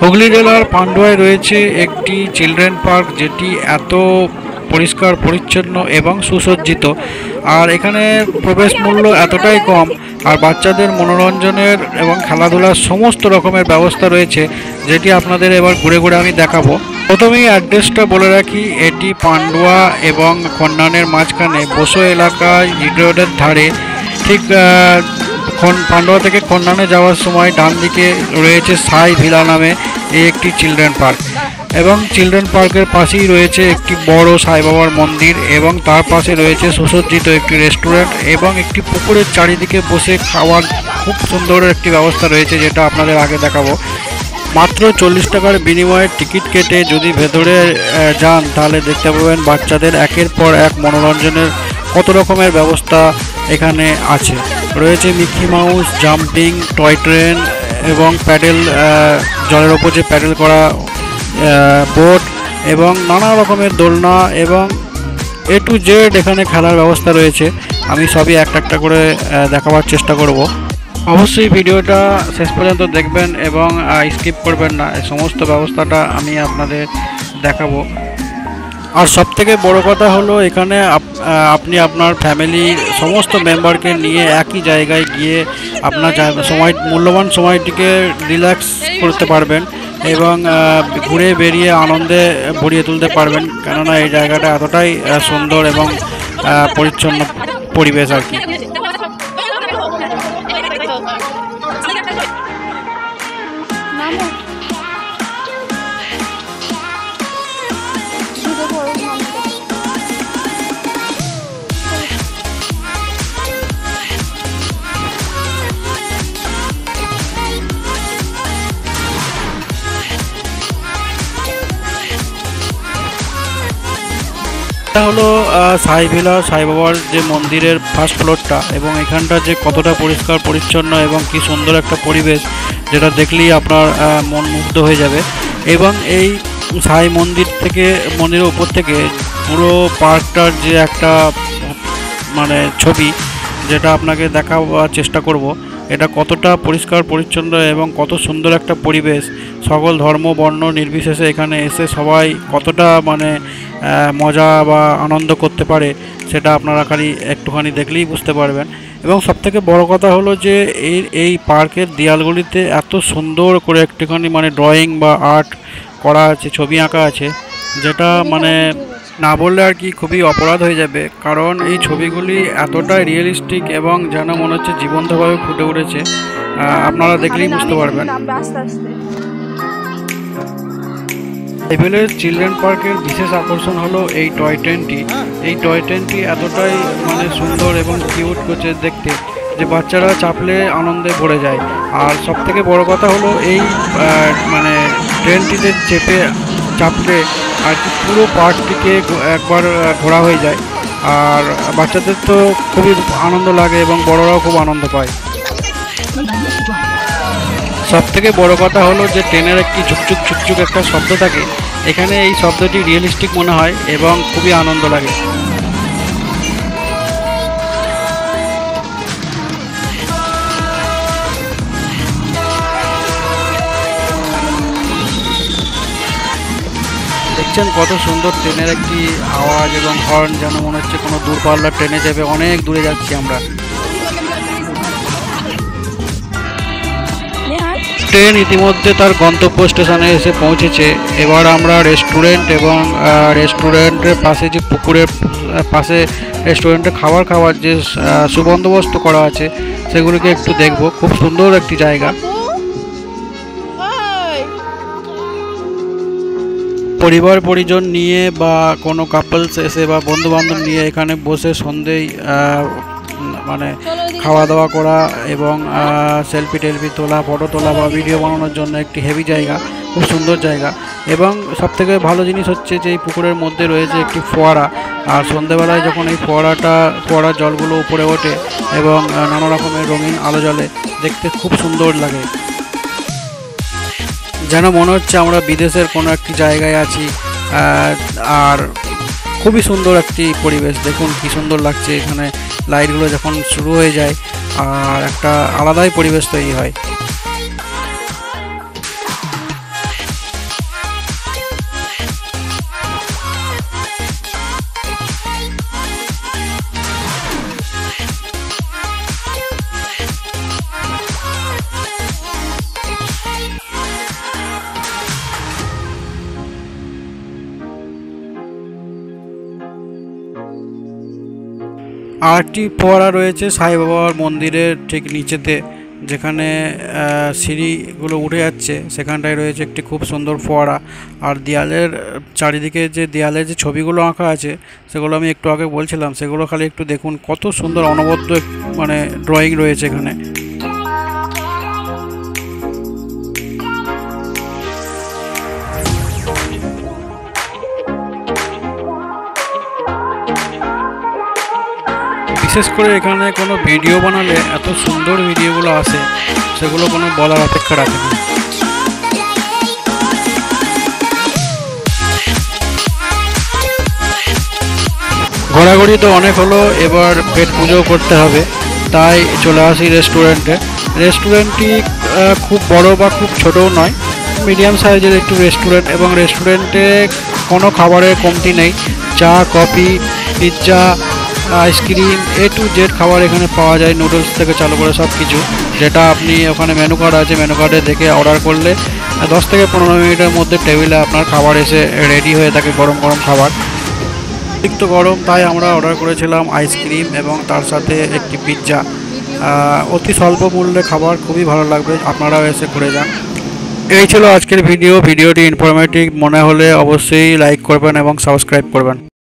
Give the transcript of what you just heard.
হুগলি জেলার পান্ডুয়ায় রয়েছে একটি চিলড্রেন পার্ক, যেটি এত পরিষ্কার পরিচ্ছন্ন এবং সুসজ্জিত। আর এখানে প্রবেশ মূল্য এতটাই কম, আর বাচ্চাদের মনোরঞ্জনের এবং খেলাধুলার সমস্ত রকমের ব্যবস্থা রয়েছে, যেটি আপনাদের এবার ঘুরে ঘুরে আমি দেখাবো। প্রথমেই অ্যাড্রেসটা বলে রাখি, এটি পান্ডুয়া এবং খন্ডানের মাঝখানে বসো এলাকায় জিটি রোডের ধারে। ঠিক পান্ডুয়া থেকে খন্ডানে যাওয়ার সময় ডান দিকে রয়েছে সাই ভিলা নামে এই একটি চিলড্রেন পার্ক, এবং চিলড্রেন পার্কের পাশেই রয়েছে একটি বড় সাই বাবার মন্দির, এবং তার পাশে রয়েছে সুসজ্জিত একটি রেস্টুরেন্ট এবং একটি পুকুরের চারিদিকে বসে খাওয়ার খুব সুন্দর একটি ব্যবস্থা রয়েছে, যেটা আপনাদের আগে দেখাবো। মাত্র 40 টাকার বিনিময়ে টিকিট কেটে যদি ভেতরে যান, তাহলে দেখতে পাবেন বাচ্চাদের একের পর এক মনোরঞ্জনের কত রকমের ব্যবস্থা এখানে আছে। রয়েছে Mickey mouse, jumping, toy train এবং প্যাডেল, জলের ওপর যে প্যাডেল করা বোট এবং নানা রকমের দোলনা এবং A to Z এখানে খেলার ব্যবস্থা রয়েছে। আমি সবই একটা একটা করে দেখাবার চেষ্টা করব। অবশ্যই ভিডিওটা শেষ পর্যন্ত দেখবেন এবং স্কিপ করবেন না, এই সমস্ত ব্যবস্থাটা আমি আপনাদের দেখাবো। আর সবথেকে বড় কথা হলো, এখানে আপনি আপনার ফ্যামিলির সমস্ত মেম্বারকে নিয়ে একই জায়গায় গিয়ে আপনার মূল্যবান সময়টিকে রিল্যাক্স করতে পারবেন এবং ঘুরে বেরিয়ে আনন্দে ভরিয়ে তুলতে পারবেন, কেননা এই জায়গাটা এতটাই সুন্দর এবং পরিচ্ছন্ন পরিবেশ আর কি। এটা হলো সাই ভিলা সাই বাবার যে মন্দিরের ফার্স্ট ফ্লোরটা, এবং এখানটা যে কতটা পরিষ্কার পরিচ্ছন্ন এবং কি সুন্দর একটা পরিবেশ, যেটা দেখলেই আপনার মন মুগ্ধ হয়ে যাবে। এবং এই সাই মন্দিরের উপর থেকে পুরো পার্কটার যে একটা মানে ছবি, যেটা আপনাকে দেখাবার চেষ্টা করব, এটা কতটা পরিষ্কার পরিচ্ছন্ন এবং কত সুন্দর একটা পরিবেশ। সকল ধর্ম বর্ণ নির্বিশেষে এখানে এসে সবাই কতটা মানে মজা বা আনন্দ করতে পারে, সেটা আপনারা খালি একটুখানি দেখলেই বুঝতে পারবেন। এবং সবথেকে বড় কথা হলো যে এই পার্কের দেয়ালগুলিতে এত সুন্দর করে একটুখানি মানে ড্রয়িং বা আর্ট করা আছে, ছবি আঁকা আছে, যেটা মানে না বললে আর কি খুবই অপরাধ হয়ে যাবে, কারণ এই ছবিগুলি এতটাই রিয়েলিস্টিক এবং যেন মনে হচ্ছে জীবন্তভাবে ফুটে উঠেছে, আপনারা দেখলেই বুঝতে পারবেন। এভেলের চিলড্রেন পার্কের বিশেষ আকর্ষণ হলো এই টয় ট্রেনটি। এই টয় ট্রেনটি এতটাই মানে সুন্দর এবং কিউট করছে দেখতে, যে বাচ্চারা চাপলে আনন্দে ভরে যায়। আর সবথেকে বড় কথা হলো এই মানে ট্রেনটিতে চাপলে আর কি পুরো পার্কটিকে একবার ঘোরা হয়ে যায়। আর বাচ্চাদের তো খুবই আনন্দ লাগে এবং বড়রাও খুব আনন্দ পায়। সবথেকে বড় কথা হলো যে ট্রেনের একটি ঝুকঝুক ঝুকঝুক একটা শব্দ থাকে, এখানে এই শব্দটি রিয়েলিস্টিক মনে হয় এবং খুবই আনন্দ লাগে। দেখছেন কত সুন্দর ট্রেনের একটি আওয়াজ এবং হর্ন, যেন মনে হচ্ছে কোনো দূরপাল্লার ট্রেনে যাবে, অনেক দূরে যাচ্ছি আমরা। ট্রেন ইতিমধ্যে তার গন্তব্য স্টেশনে এসে পৌঁছেছে। এবার আমরা রেস্টুরেন্ট এবং রেস্টুরেন্টের পাশে যে পুকুরের পাশে রেস্টুরেন্টে খাওয়ার যে সুবন্দোবস্ত করা আছে, সেগুলিকে একটু দেখব। খুব সুন্দর একটি জায়গা। পরিবার পরিজন নিয়ে বা কোনো কাপলস এসে বা বন্ধু বান্ধব নিয়ে এখানে বসে সন্ধেয় মানে খাওয়া দাওয়া করা এবং সেলফি টেলফি তোলা, ফটো তোলা বা ভিডিও বানানোর জন্য একটি হেভি জায়গা, খুব সুন্দর জায়গা। এবং সবথেকে ভালো জিনিস হচ্ছে যে এই পুকুরের মধ্যে রয়েছে একটি ফোয়ারা, আর সন্ধেবেলায় যখন এই ফোয়ারার জলগুলো উপরে ওঠে এবং নানা রকমের রঙিন আলো জ্বলে, দেখতে খুব সুন্দর লাগে, যেন মনে হচ্ছে আমরা বিদেশের কোনো একটি জায়গায় আছি। আর খুবই সুন্দর একটি পরিবেশ, দেখুন কি সুন্দর লাগছে। এখানে লাইটগুলো যখন শুরু হয়ে যায় আর একটা আলাদাই পরিবেশ তৈরি হয়। আর একটি ফোয়ারা রয়েছে সাই বাবার মন্দিরের ঠিক নিচেতে, যেখানে সিঁড়িগুলো উঠে যাচ্ছে সেখানটায় রয়েছে একটি খুব সুন্দর ফোয়ারা। আর দেয়ালের চারিদিকে যে দেয়ালে যে ছবিগুলো আঁকা আছে সেগুলো আমি একটু আগে বলছিলাম, সেগুলো খালি একটু দেখুন, কত সুন্দর অনবদ্য মানে ড্রয়িং রয়েছে এখানে। বিশেষ করে এখানে কোনো ভিডিও বানালে এত সুন্দর ভিডিওগুলো আসে, সেগুলো কোনো বলার অপেক্ষা রাখে না। ঘোরাঘুরি তো অনেক হলো, এবার পেট পুজো করতে হবে, তাই চলে আসি রেস্টুরেন্টে। রেস্টুরেন্টটি খুব বড় বা খুব ছোটও নয়, মিডিয়াম সাইজের একটু রেস্টুরেন্ট, এবং রেস্টুরেন্টে কোনো খাবারের কমতি নেই। চা, coffee, pizza, ice cream, A to Z খাবার এখানে পাওয়া যায়, নুডলস থেকে চালু করে সব কিছু। যেটা আপনি ওখানে মেনু কার্ড আছে, মেনু কার্ডে দেখে অর্ডার করলে 10 থেকে 15 মিনিটের মধ্যে টেবিলে আপনার খাবার এসে রেডি হয়ে থাকে, গরম গরম খাবার। অতিরিক্ত গরম, তাই আমরা অর্ডার করেছিলাম আইসক্রিম এবং তার সাথে একটি পিৎজা। অতি স্বল্প মূল্যে খাবার, খুবই ভালো লাগবে, আপনারাও এসে ঘুরে যান। এই ছিল আজকের ভিডিওটি ইনফরমেটিভ মনে হলে অবশ্যই লাইক করবেন এবং সাবস্ক্রাইব করবেন।